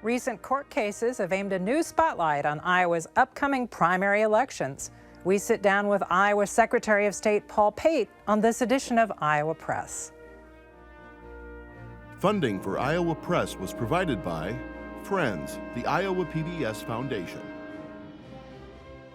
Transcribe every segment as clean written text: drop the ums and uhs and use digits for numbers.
Recent court cases have aimed a new spotlight on Iowa's upcoming primary elections. We sit down with Iowa Secretary of State Paul Pate on this edition of Iowa Press. Funding for Iowa Press was provided by Friends, the Iowa PBS Foundation,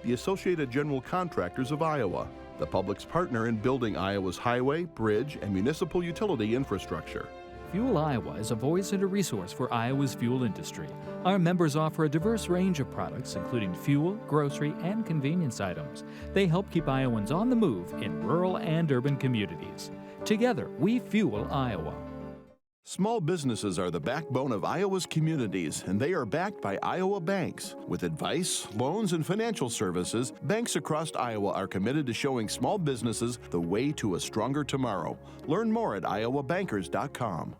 the Associated General Contractors of Iowa, the public's partner in building Iowa's highway, bridge, and municipal utility infrastructure. Fuel Iowa is a voice and a resource for Iowa's fuel industry. Our members offer a diverse range of products, including fuel, grocery, and convenience items. They help keep Iowans on the move in rural and urban communities. Together, we fuel Iowa. Small businesses are the backbone of Iowa's communities, and they are backed by Iowa banks. With advice, loans, and financial services, banks across Iowa are committed to showing small businesses the way to a stronger tomorrow. Learn more at iowabankers.com.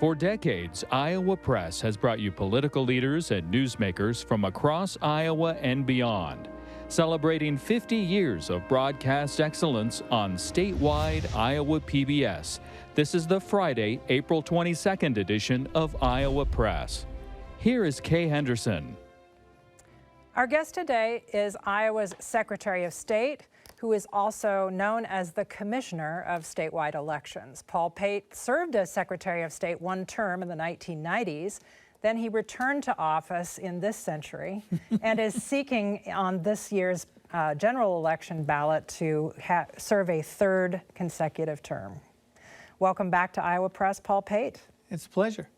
For decades, Iowa Press has brought you political leaders and newsmakers from across Iowa and beyond, celebrating 50 years of broadcast excellence on statewide Iowa PBS. This is the Friday, April 22nd edition of Iowa Press. Here is Kay Henderson. Our guest today is Iowa's Secretary of State, who is also known as the Commissioner of Statewide Elections. Paul Pate served as Secretary of State one term in the 1990s. Then he returned to office in this century and is seeking on this year's general election ballot to serve a third consecutive term. Welcome back to Iowa Press, Paul Pate. It's a pleasure.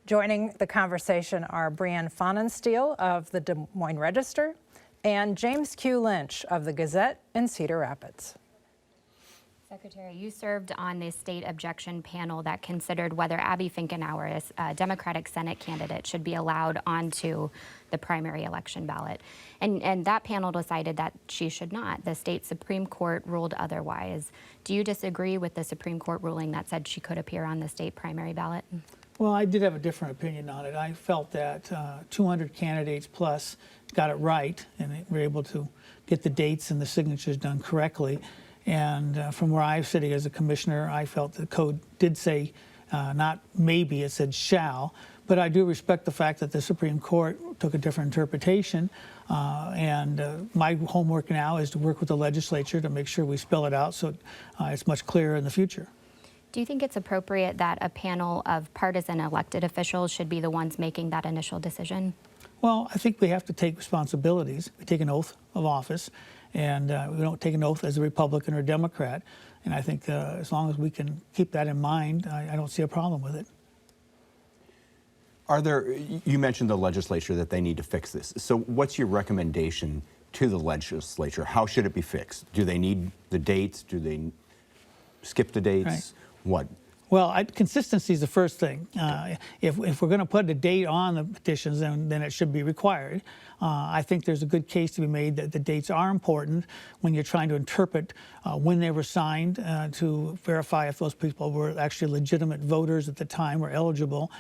Joining the conversation are Brianne Pfannenstiel of the Des Moines Register and James Q. Lynch of the Gazette in Cedar Rapids. Secretary, you served on the state objection panel that considered whether Abby Finkenauer, a Democratic Senate candidate, should be allowed onto the primary election ballot. And that panel decided that she should not. The state Supreme Court ruled otherwise. Do you disagree with the Supreme Court ruling that said she could appear on the state primary ballot? Well, I did have a different opinion on it. I felt that 200 candidates plus got it right, and they were able to get the dates and the signatures done correctly. And from where I was sitting as a commissioner, I felt the code did say not maybe, it said shall. But I do respect the fact that the Supreme Court took a different interpretation. My homework now is to work with the legislature to make sure we spell it out so it's much clearer in the future. Do you think it's appropriate that a panel of partisan elected officials should be the ones making that initial decision? Well, I think we have to take responsibilities. We take an oath of office, and we don't take an oath as a Republican or Democrat. And I think as long as we can keep that in mind, I don't see a problem with it. You mentioned the legislature that they need to fix this. So what's your recommendation to the legislature? How should it be fixed? Do they need the dates? Do they skip the dates? Right. What? Well, consistency is the first thing. If we're going to put a date on the petitions, then it should be required. I think there's a good case to be made that the dates are important when you're trying to interpret when they were signed to verify if those people were actually legitimate voters at the time or eligible.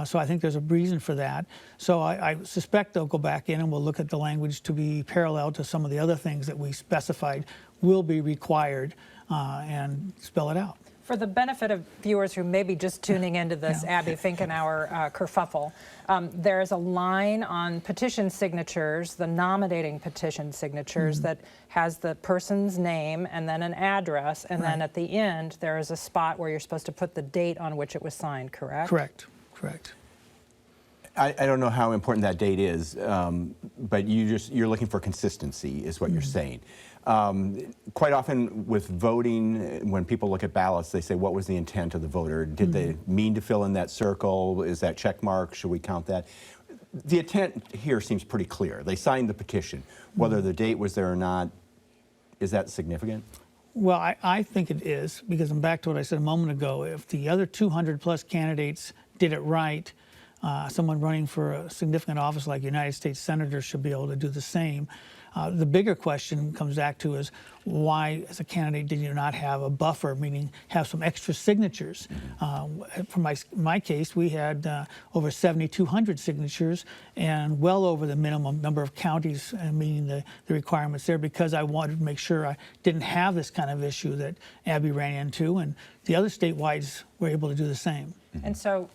So I think there's a reason for that. So I suspect they'll go back in and we'll look at the language to be parallel to some of the other things that we specified will be required and spell it out. For the benefit of viewers who may be just tuning into this Abby Finkenauer kerfuffle, there's a line on petition signatures, the nominating petition signatures, that has the person's name and then an address, and then at the end there is a spot where you're supposed to put the date on which it was signed, correct? Correct. I don't know how important that date is, but you're looking for consistency is what you're saying. Quite often with voting, when people look at ballots, they say, what was the intent of the voter? Did they mean to fill in that circle? Is that check mark? Should we count that? The intent here seems pretty clear. They signed the petition. Whether the date was there or not, is that significant? Well, I think it is, because I'm back to what I said a moment ago. If the other 200 plus candidates did it right, Someone running for a significant office like United States Senator should be able to do the same. The bigger question comes back to is why, as a candidate, did you not have a buffer, meaning have some extra signatures? For my case, we had over 7,200 signatures and well over the minimum number of counties, meeting the requirements there, because I wanted to make sure I didn't have this kind of issue that Abby ran into, and the other statewide were able to do the same. And so,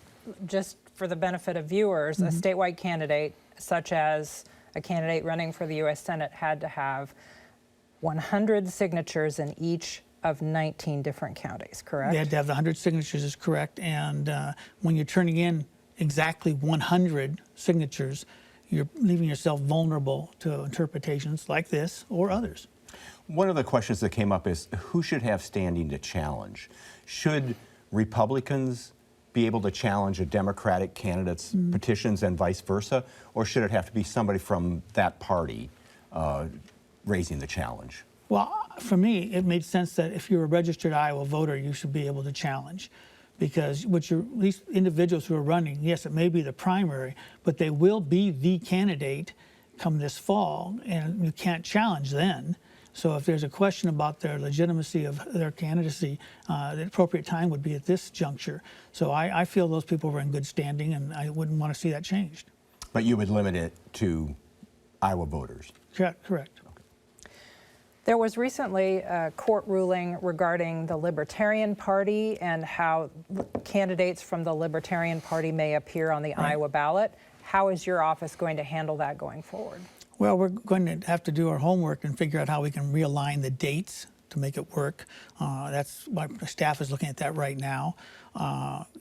just for the benefit of viewers, a statewide candidate, such as a candidate running for the U.S. Senate, had to have 100 signatures in each of 19 different counties, correct? They had to have the 100 signatures, is correct. And when you're turning in exactly 100 signatures, you're leaving yourself vulnerable to interpretations like this or others. One of the questions that came up is who should have standing to challenge? Should Republicans be able to challenge a Democratic candidate's petitions and vice versa, or should it have to be somebody from that party raising the challenge? Well, for me, it made sense that if you're a registered Iowa voter, you should be able to challenge, because at least individuals who are running, yes, it may be the primary, but they will be the candidate come this fall, and you can't challenge then. So if there's a question about their legitimacy of their candidacy, the appropriate time would be at this juncture. So I feel those people were in good standing, and I wouldn't want to see that changed. But you would limit it to Iowa voters? Correct. There was recently a court ruling regarding the Libertarian Party and how candidates from the Libertarian Party may appear on the Iowa ballot. How is your office going to handle that going forward? Well, we're going to have to do our homework and figure out how we can realign the dates to make it work. That's my staff is looking at that right now.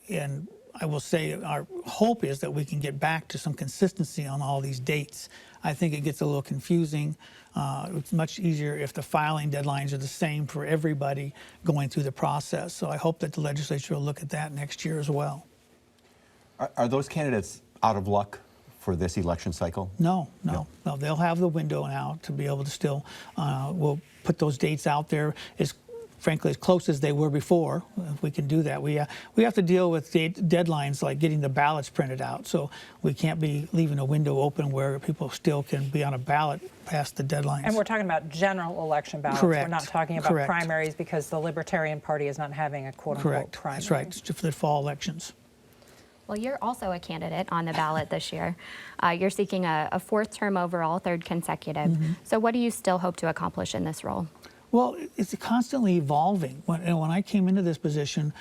And I will say our hope is that we can get back to some consistency on all these dates. I think it gets a little confusing. It's much easier if the filing deadlines are the same for everybody going through the process. So I hope that the legislature will look at that next year as well. Are those candidates out of luck for this election cycle? No. They'll have the window now to be able to still, we'll put those dates out there frankly as close as they were before, if we can do that. We have to deal with deadlines like getting the ballots printed out, so we can't be leaving a window open where people still can be on a ballot past the deadlines. And we're talking about general election ballots. Correct. We're not talking about primaries, because the Libertarian Party is not having a quote-unquote primary. That's right, it's for the fall elections. Well, you're also a candidate on the ballot this year. You're seeking a fourth term overall, third consecutive. So what do you still hope to accomplish in this role? Well, it's constantly evolving. When I came into this position,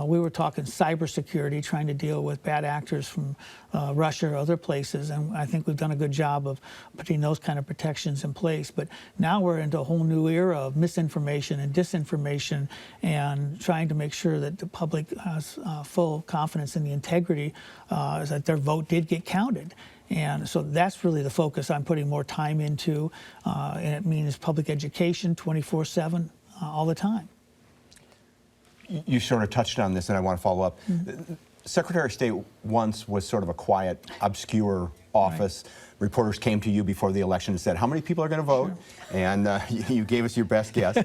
we were talking cybersecurity, trying to deal with bad actors from Russia or other places, and I think we've done a good job of putting those kind of protections in place. But now we're into a whole new era of misinformation and disinformation, and trying to make sure that the public has full confidence in the integrity that their vote did get counted. And so that's really the focus I'm putting more time into, and it means public education 24/7 all the time. You sort of touched on this, and I want to follow up. Secretary of State once was sort of a quiet, obscure office. Right. Reporters came to you before the election and said, how many people are going to vote? Sure. And you gave us your best guess.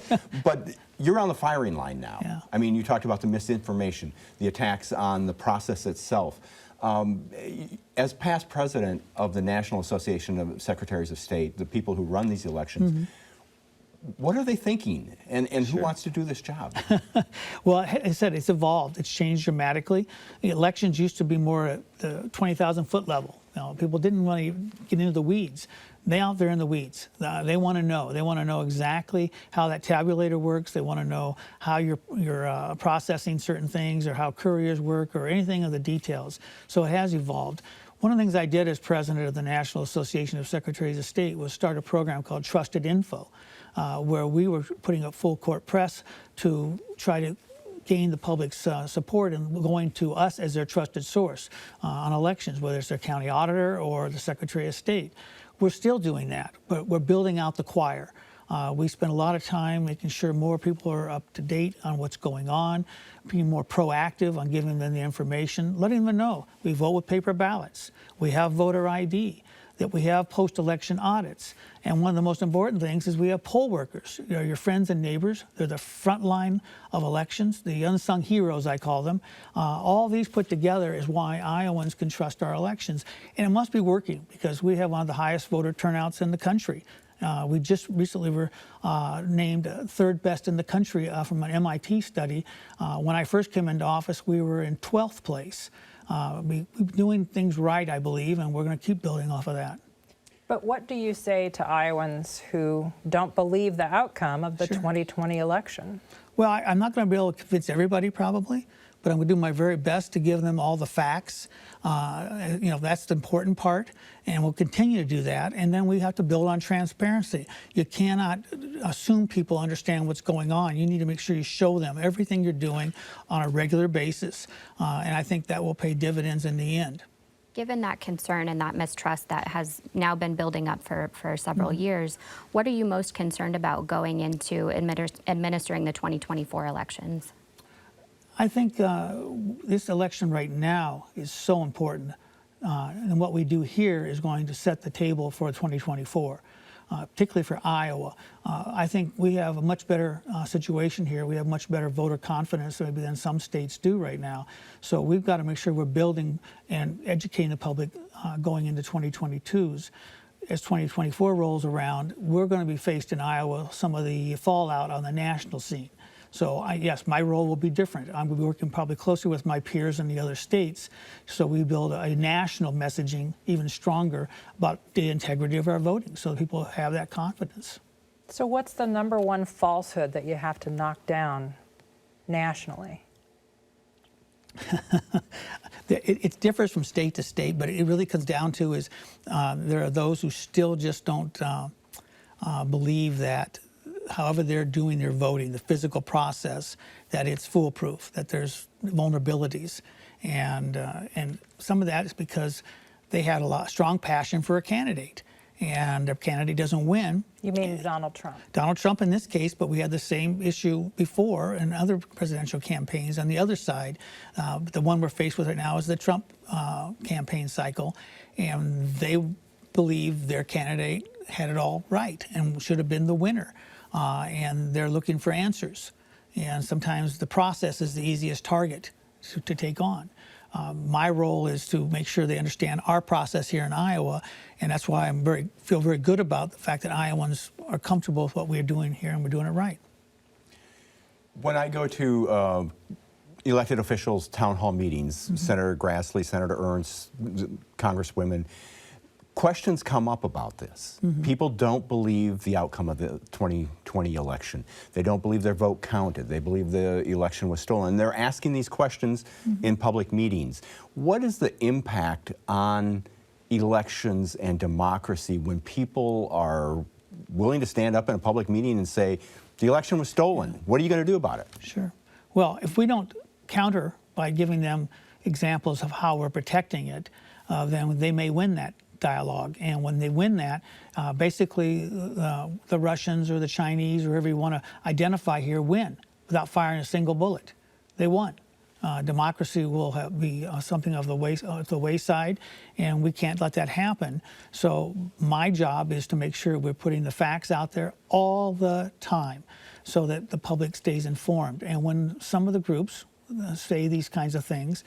But you're on the firing line now. Yeah. I mean, you talked about the misinformation, the attacks on the process itself. As past president of the National Association of Secretaries of State, the people who run these elections, what are they thinking, and who wants to do this job? Well, I said it's evolved. It's changed dramatically. The elections used to be more at the 20,000-foot level. You know, people didn't really get into the weeds. They out there in the weeds. They want to know. They want to know exactly how that tabulator works. They want to know how you're processing certain things, or how couriers work, or anything of the details. So it has evolved. One of the things I did as president of the National Association of Secretaries of State was start a program called Trusted Info, where we were putting up full court press to try to gain the public's support and going to us as their trusted source on elections, whether it's their county auditor or the Secretary of State. We're still doing that, but we're building out the choir. We spend a lot of time making sure more people are up to date on what's going on, being more proactive on giving them the information, letting them know we vote with paper ballots, we have voter ID. that we have post-election audits. And one of the most important things is we have poll workers. You know, your friends and neighbors. They're the front line of elections, the unsung heroes, I call them. All these put together is why Iowans can trust our elections. And it must be working because we have one of the highest voter turnouts in the country. We just recently were named third best in the country from an MIT study. When I first came into office, we were in 12th place. We're doing things right, I believe, and we're going to keep building off of that. But what do you say to Iowans who don't believe the outcome of the 2020 election? Well, I'm not going to be able to convince everybody probably, but I'm going to do my very best to give them all the facts. You know, that's the important part, and we'll continue to do that. And then we have to build on transparency. You cannot assume people understand what's going on. You need to make sure you show them everything you're doing on a regular basis, and I think that will pay dividends in the end. Given that concern and that mistrust that has now been building up for several years, what are you most concerned about going into administering the 2024 elections? I think this election right now is so important, and what we do here is going to set the table for 2024, particularly for Iowa. I think we have a much better situation here. We have much better voter confidence maybe than some states do right now. So we've got to make sure we're building and educating the public going into 2022s. As 2024 rolls around, we're going to be faced in Iowa some of the fallout on the national scene. So yes, my role will be different. I'm going to be working probably closely with my peers in the other states, so we build a national messaging even stronger about the integrity of our voting, so that people have that confidence. So what's the number one falsehood that you have to knock down nationally? It differs from state to state, but it really comes down to is there are those who still just don't believe that however they're doing their voting, the physical process, that it's foolproof, that there's vulnerabilities. And some of that is because they had a strong passion for a candidate, and their candidate doesn't win. You mean Donald Trump? Donald Trump in this case, but we had the same issue before in other presidential campaigns on the other side. The one we're faced with right now is the Trump campaign cycle, and they believe their candidate had it all right and should have been the winner. And they're looking for answers. And sometimes the process is the easiest target to take on. My role is to make sure they understand our process here in Iowa, and that's why I feel very good about the fact that Iowans are comfortable with what we're doing here and we're doing it right. When I go to elected officials' town hall meetings, Senator Grassley, Senator Ernst, Congresswomen, questions come up about this. People don't believe the outcome of the 2020 election. They don't believe their vote counted. They believe the election was stolen. They're asking these questions in public meetings. What is the impact on elections and democracy when people are willing to stand up in a public meeting and say, the election was stolen? What are you going to do about it? Sure. Well, if we don't counter by giving them examples of how we're protecting it, then they may win that dialogue. And when they win that, basically the Russians or the Chinese or whoever you want to identify here win without firing a single bullet. They won. Democracy will be something of the wayside, and we can't let that happen. So my job is to make sure we're putting the facts out there all the time so that the public stays informed. And when some of the groups say these kinds of things,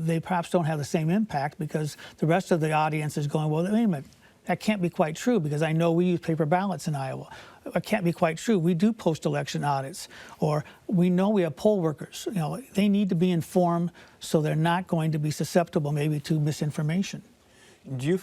they perhaps don't have the same impact because the rest of the audience is going, well, wait a minute, that can't be quite true because I know we use paper ballots in Iowa. It can't be quite true. We do post-election audits, or we know we have poll workers. You know, they need to be informed so they're not going to be susceptible maybe to misinformation. Do you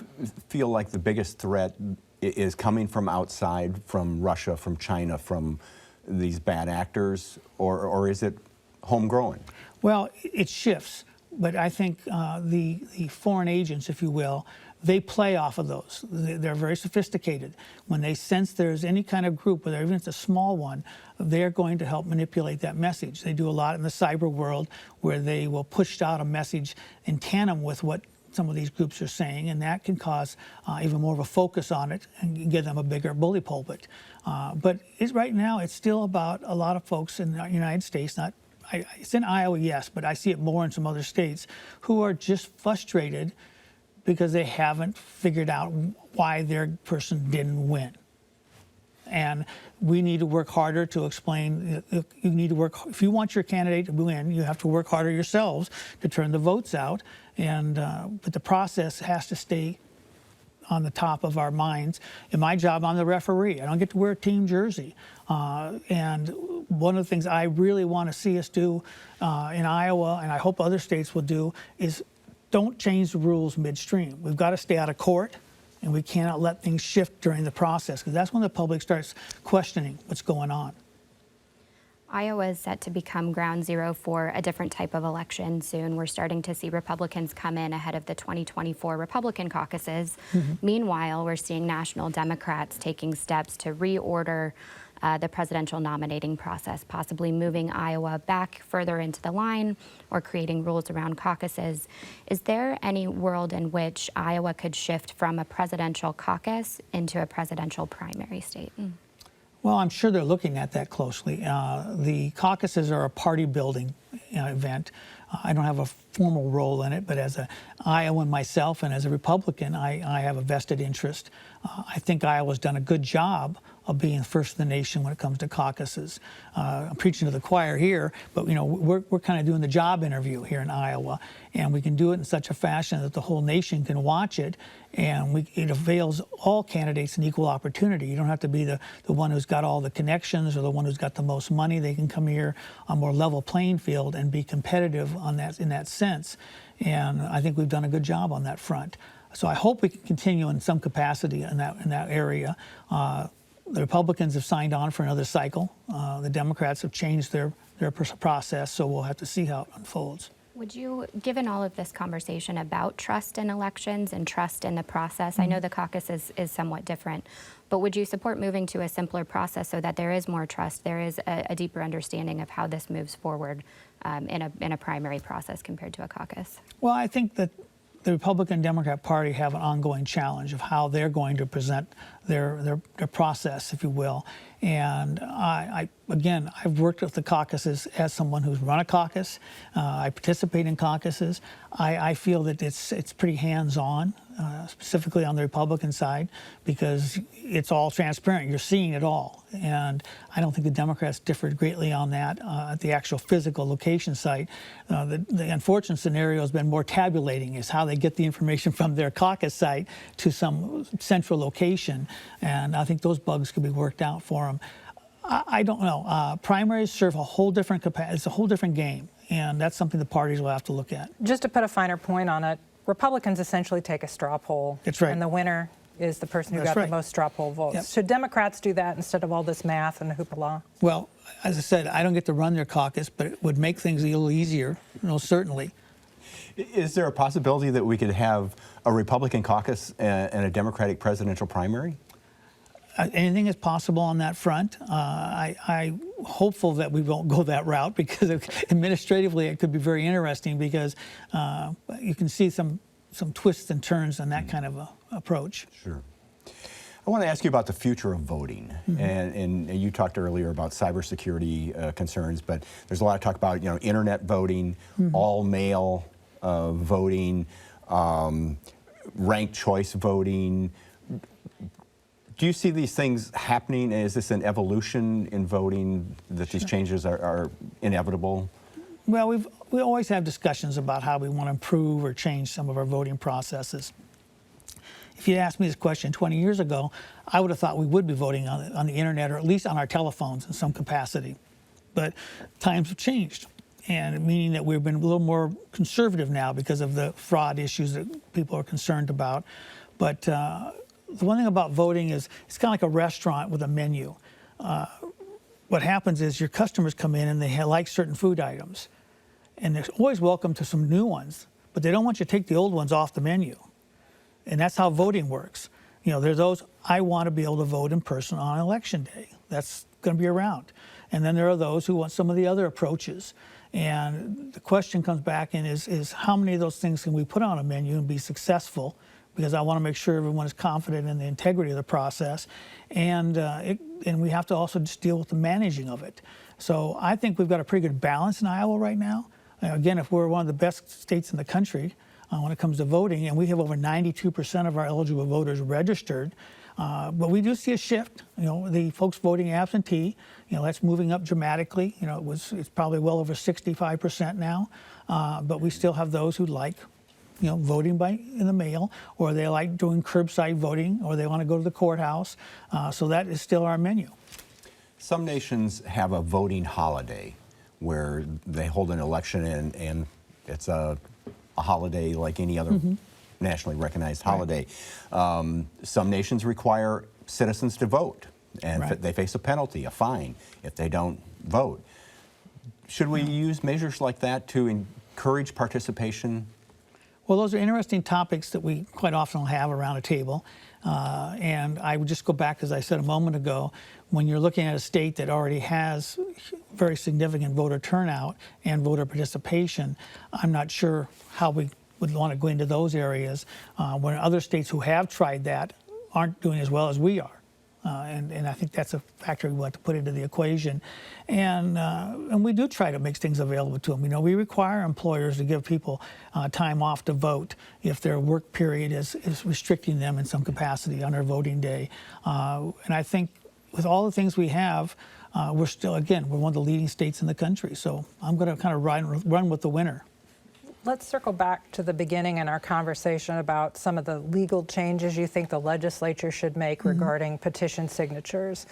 feel like the biggest threat is coming from outside, from Russia, from China, from these bad actors, or is it homegrown? Well, it shifts, but I think the foreign agents, if you will, they play off of those. They're very sophisticated. When they sense there's any kind of group, whether even it's a small one, they're going to help manipulate that message. They do a lot in the cyber world where they will push out a message in tandem with what some of these groups are saying, and that can cause even more of a focus on it and give them a bigger bully pulpit. But right now, it's still about a lot of folks in the United States, it's in Iowa, yes, but I see it more in some other states, who are just frustrated because they haven't figured out why their person didn't win. And we need to work harder to explain. You need to work. If you want your candidate to win, you have to work harder yourselves to turn the votes out. And but the process has to stay on the top of our minds. In my job, I'm the referee. I don't get to wear a team jersey. And one of the things I really want to see us do in Iowa, and I hope other states will do, is don't change the rules midstream. We've got to stay out of court. And we cannot let things shift during the process, because that's when the public starts questioning what's going on. Iowa is set to become ground zero for a different type of election soon. We're starting to see Republicans come in ahead of the 2024 Republican caucuses. Meanwhile, we're seeing national Democrats taking steps to reorder the presidential nominating process, possibly moving Iowa back further into the line or creating rules around caucuses. Is there any world in which Iowa could shift from a presidential caucus into a presidential primary state? Well, I'm sure they're looking at that closely. The caucuses are a party building event. I don't have a formal role in it, but as an Iowan myself and as a Republican, I have a vested interest. I think Iowa's done a good job of being first in the nation when it comes to caucuses. I'm preaching to the choir here, but we're kind of doing the job interview here in Iowa, and we can do it in such a fashion that the whole nation can watch it, and it avails all candidates an equal opportunity. You don't have to be the one who's got all the connections or the one who's got the most money. They can come here on a more level playing field and be competitive in that sense. And I think we've done a good job on that front. So I hope we can continue in some capacity in that area. The Republicans have signed on for another cycle. The Democrats have changed their process, so we'll have to see how it unfolds. Would you, given all of this conversation about trust in elections and trust in the process, I know the caucus is somewhat different, but would you support moving to a simpler process so that there is more trust, there is a deeper understanding of how this moves forward in a primary process compared to a caucus? Well, I think that the Republican and Democrat Party have an ongoing challenge of how they're going to present their process, if you will. And I've worked with the caucuses as someone who's run a caucus. I participate in caucuses. I feel that it's pretty hands-on, specifically on the Republican side, because it's all transparent. You're seeing it all. And I don't think the Democrats differed greatly on that at the actual physical location site. The unfortunate scenario has been more tabulating, is how they get the information from their caucus site to some central location. And I think those bugs could be worked out for them. I don't know. Primaries serve a whole different capacity. It's a whole different game. And that's something the parties will have to look at. Just to put a finer point on it, Republicans essentially take a straw poll. That's right. And the winner is the person who got the most straw poll votes. Yep. Should Democrats do that instead of all this math and hoopla? Well, as I said, I don't get to run their caucus, but it would make things a little easier, certainly. Is there a possibility that we could have a Republican caucus and a Democratic presidential primary? Anything is possible on that front. I'm hopeful that we won't go that route, because administratively it could be very interesting, because you can see some twists and turns on that kind of approach. Sure. I want to ask you about the future of voting, and you talked earlier about cybersecurity concerns, but there's a lot of talk about internet voting, all mail voting, ranked choice voting. Do you see these things happening? Is this an evolution in voting, that these changes are inevitable? Well, we always have discussions about how we want to improve or change some of our voting processes. If you'd asked me this question 20 years ago, I would have thought we would be voting on the internet, or at least on our telephones in some capacity. But times have changed, and meaning that we've been a little more conservative now because of the fraud issues that people are concerned about. But the one thing about voting is it's kind of like a restaurant with a menu. What happens is your customers come in and they like certain food items, and they're always welcome to some new ones, but they don't want you to take the old ones off the menu. And that's how voting works. There's those, I want to be able to vote in person on election day. That's going to be around. And then there are those who want some of the other approaches. And the question comes back in is how many of those things can we put on a menu and be successful? Because I want to make sure everyone is confident in the integrity of the process. And we have to also just deal with the managing of it. So I think we've got a pretty good balance in Iowa right now. Again, if we're one of the best states in the country, when it comes to voting, and we have over 92% of our eligible voters registered. But we do see a shift. The folks voting absentee, that's moving up dramatically. It's probably well over 65% now. But we still have those who like, voting in the mail, or they like doing curbside voting, or they want to go to the courthouse. So that is still our menu. Some nations have a voting holiday where they hold an election and it's a holiday like any other nationally recognized holiday. Some nations require citizens to vote, and they face a penalty, a fine, if they don't vote. Should we use measures like that to encourage participation? Well, those are interesting topics that we quite often have around a table. And I would just go back, as I said a moment ago, when you're looking at a state that already has very significant voter turnout and voter participation, I'm not sure how we would want to go into those areas when other states who have tried that aren't doing as well as we are. And I think that's a factor we want to put into the equation. And we do try to make things available to them. We require employers to give people time off to vote if their work period is restricting them in some capacity on their voting day. And I think with all the things we have, we're still, again, we're one of the leading states in the country. So I'm going to kind of run with the winner. Let's circle back to the beginning in our conversation about some of the legal changes you think the legislature should make regarding petition signatures.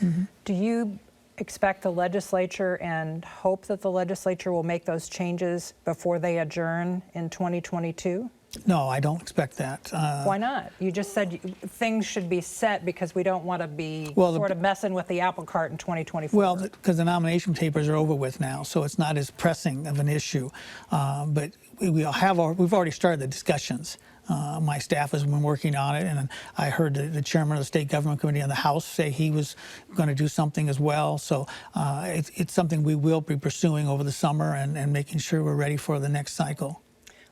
Do you expect the legislature and hope that the legislature will make those changes before they adjourn in 2022? No, I don't expect that. Why not? You just said things should be set because we don't want to be sort of messing with the apple cart in 2024. Well, because the nomination papers are over with now, so it's not as pressing of an issue. But we've already started the discussions. My staff has been working on it, and I heard the chairman of the State Government Committee in the House say he was going to do something as well. So it's something we will be pursuing over the summer and making sure we're ready for the next cycle.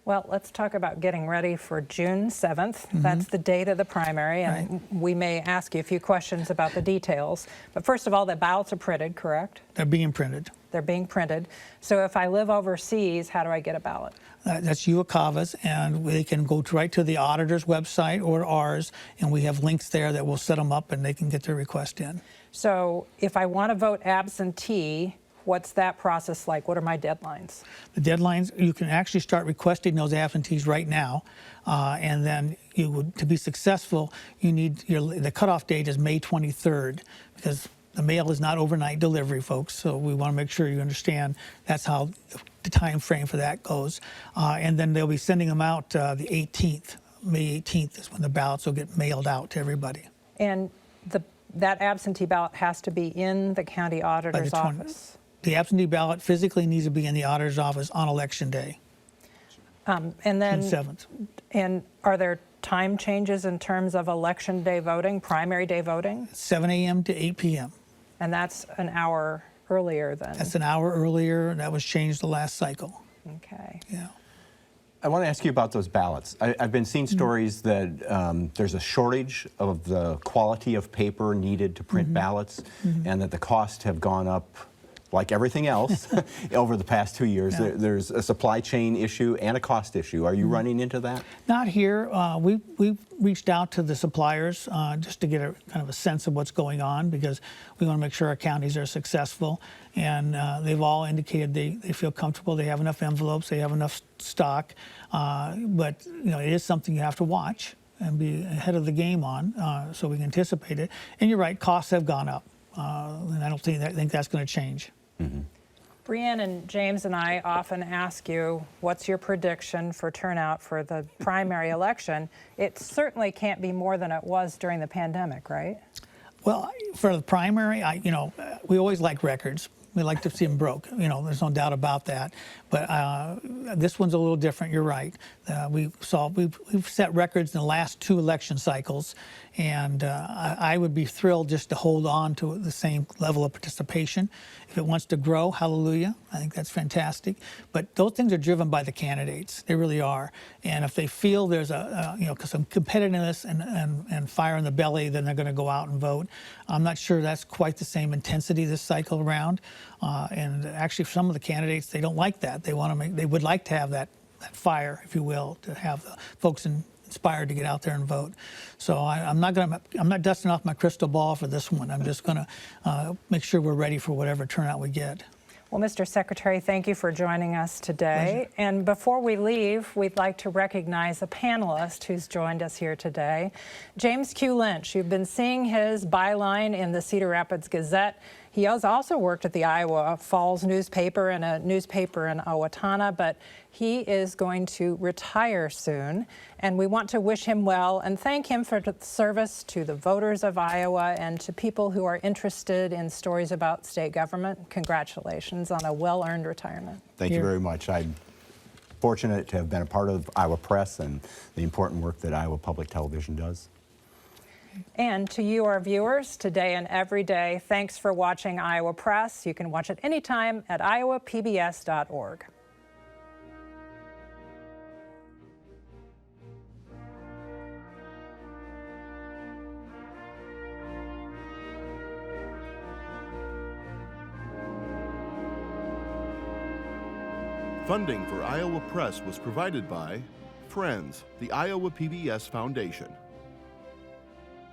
Well, let's talk about getting ready for June 7th. That's the date of the primary, and we may ask you a few questions about the details. But first of all, the ballots are printed, correct? They're being printed. They're being printed. So if I live overseas, how do I get a ballot? That's FUELIowa's, and they can go right to the auditor's website or ours, and we have links there that will set them up and they can get their request in. So if I want to vote absentee, what's that process like? What are my deadlines? The deadlines, you can actually start requesting those absentees right now, and then to be successful, you need the cutoff date is May 23rd, because the mail is not overnight delivery, folks. So we want to make sure you understand that's how the time frame for that goes. And then they'll be sending them out the 18th. May 18th is when the ballots will get mailed out to everybody. And that absentee ballot has to be in the county auditor's office? The absentee ballot physically needs to be in the auditor's office on election day. And then, June 7th. And are there time changes in terms of election day voting, primary day voting? 7 a.m. to 8 p.m. And that's an hour earlier then? That's an hour earlier. That was changed the last cycle. Okay. Yeah. I want to ask you about those ballots. I've been seeing stories that there's a shortage of the quality of paper needed to print ballots, and that the costs have gone up like everything else over the past 2 years. Yeah. There's a supply chain issue and a cost issue. Are you running into that? Not here. We've reached out to the suppliers just to get a kind of a sense of what's going on, because we want to make sure our counties are successful. And they've all indicated they feel comfortable. They have enough envelopes. They have enough stock. But it is something you have to watch and be ahead of the game on, so we can anticipate it. And you're right, costs have gone up. And I don't think that's going to change. Brianne and James and I often ask you, what's your prediction for turnout for the primary election? It certainly can't be more than it was during the pandemic, right? Well, for the primary, we always like records. We like to see them broke. There's no doubt about that. But this one's a little different. You're right. We've set records in the last 2 election cycles, and I would be thrilled just to hold on to the same level of participation. If it wants to grow, hallelujah. I think that's fantastic. But those things are driven by the candidates. They really are. And if they feel there's some competitiveness and fire in the belly, then they're going to go out and vote. I'm not sure that's quite the same intensity this cycle around. And actually, some of the candidates, they don't like that. They would like to have that fire, if you will, to have the folks inspired to get out there and vote. So I'm not dusting off my crystal ball for this one. I'm just going to make sure we're ready for whatever turnout we get. Well, Mr. Secretary, thank you for joining us today. Pleasure. And before we leave, we'd like to recognize a panelist who's joined us here today, James Q. Lynch. You've been seeing his byline in the Cedar Rapids Gazette. He has also worked at the Iowa Falls newspaper and a newspaper in Owatonna, but he is going to retire soon, and we want to wish him well and thank him for the service to the voters of Iowa and to people who are interested in stories about state government. Congratulations on a well-earned retirement. Thank you very much. I'm fortunate to have been a part of Iowa Press and the important work that Iowa Public Television does. And to you, our viewers, today and every day, thanks for watching Iowa Press. You can watch it anytime at iowapbs.org. Funding for Iowa Press was provided by Friends, the Iowa PBS Foundation,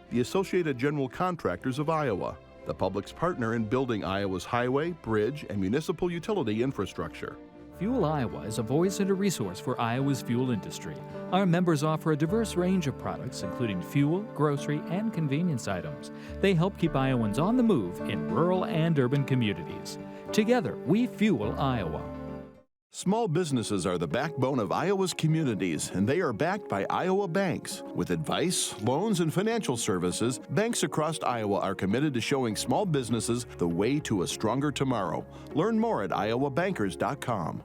the Associated General Contractors of Iowa, the public's partner in building Iowa's highway, bridge, and municipal utility infrastructure. Fuel Iowa is a voice and a resource for Iowa's fuel industry. Our members offer a diverse range of products, including fuel, grocery, and convenience items. They help keep Iowans on the move in rural and urban communities. Together, we fuel Iowa. Small businesses are the backbone of Iowa's communities, and they are backed by Iowa banks. With advice, loans, and financial services, banks across Iowa are committed to showing small businesses the way to a stronger tomorrow. Learn more at iowabankers.com.